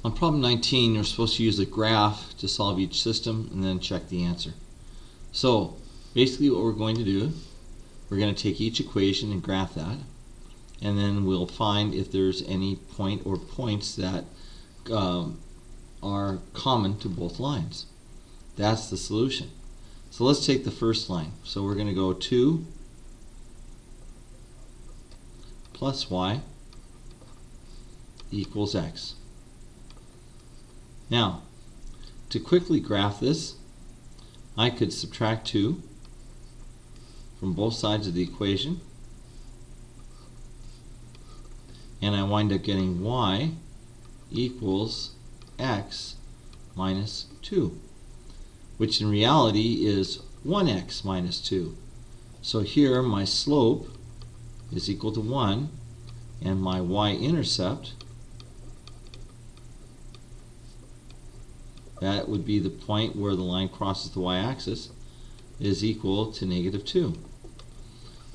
On problem 19, you're supposed to use a graph to solve each system and then check the answer. So basically what we're going to do, we're going to take each equation and graph that, and then we'll find if there's any point or points that are common to both lines. That's the solution. So let's take the first line. So we're going to go 2 plus y equals x. Now, to quickly graph this, I could subtract 2 from both sides of the equation, and I wind up getting y equals x minus 2, which in reality is 1x minus 2. So here my slope is equal to 1, and my y-intercept, that would be the point where the line crosses the y-axis, is equal to negative 2.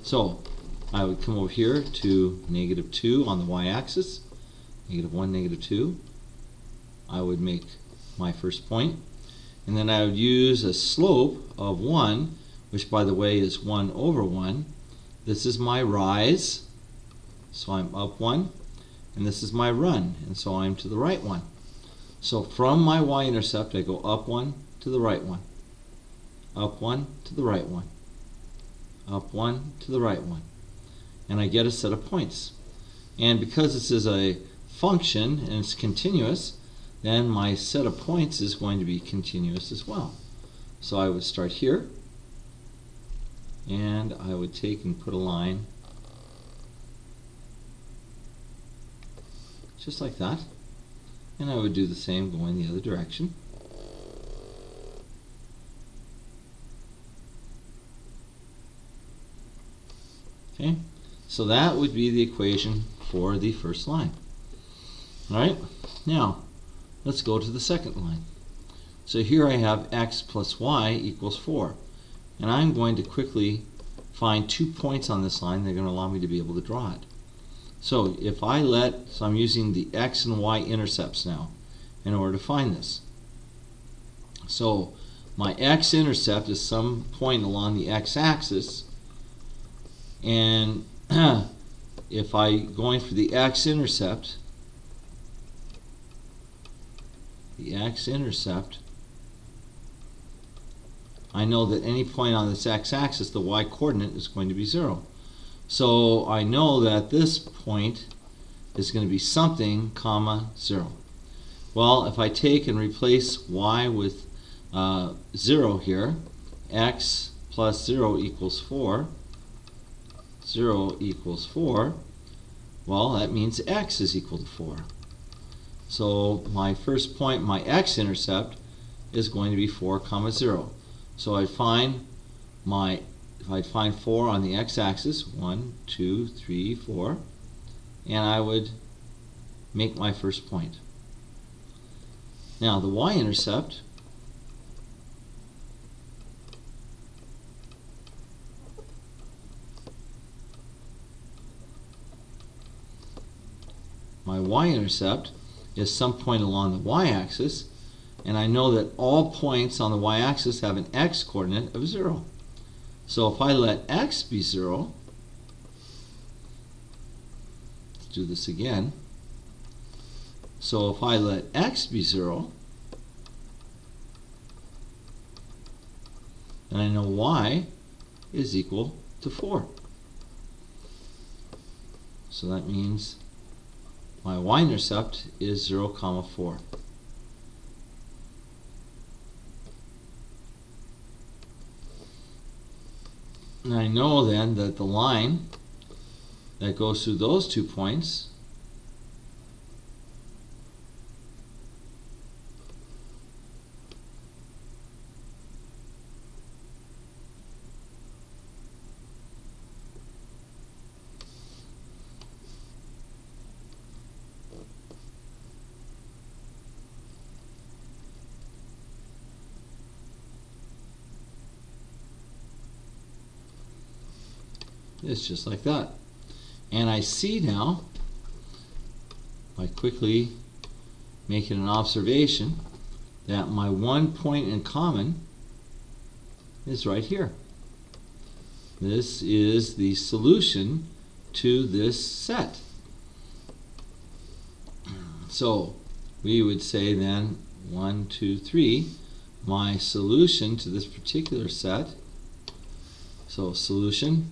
So I would come over here to negative 2 on the y-axis, negative 1, negative 2. I would make my first point, and then I would use a slope of 1, which by the way is 1 over 1. This is my rise, so I'm up 1, and this is my run, and so I'm to the right 1. So from my y-intercept, I go up 1 to the right 1, up 1 to the right 1, up 1 to the right 1, and I get a set of points. And because this is a function and it's continuous, then my set of points is going to be continuous as well. So I would start here, and I would take and put a line just like that. And I would do the same going the other direction. Okay, so that would be the equation for the first line. Alright, now let's go to the second line. So here I have x plus y equals 4. And I'm going to quickly find 2 points on this line that are going to allow me to be able to draw it. So if I so I'm using the x and y intercepts now in order to find this. So my x-intercept is some point along the x-axis, and if I'm going for the x-intercept, I know that any point on this x-axis, the y-coordinate is going to be 0. So I know that this point is going to be something, comma, 0. Well, if I take and replace y with 0 here, x plus 0 equals 4, 0 equals 4, well, that means x is equal to 4. So my first point, my x-intercept, is going to be 4, comma, 0. So I'd find if I'd find 4 on the x-axis, 1, 2, 3, 4, and I would make my first point. Now the y-intercept, is some point along the y-axis, and I know that all points on the y-axis have an x-coordinate of 0. So if I let x be 0, let's do this again. So if I let x be 0, then I know y is equal to 4. So that means my y-intercept is 0, comma, 4. And I know then that the line that goes through those 2 points is just like that. And I see now, by quickly making an observation that my one point in common is right here. This is the solution to this set. So we would say then 1, 2, 3, my solution to this particular set. So solution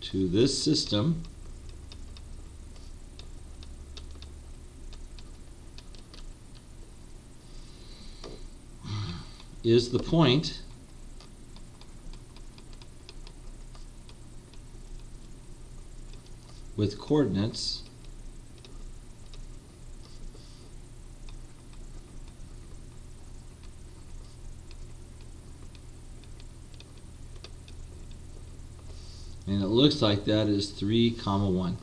to this system is the point with coordinates and it looks like that is 3, 1.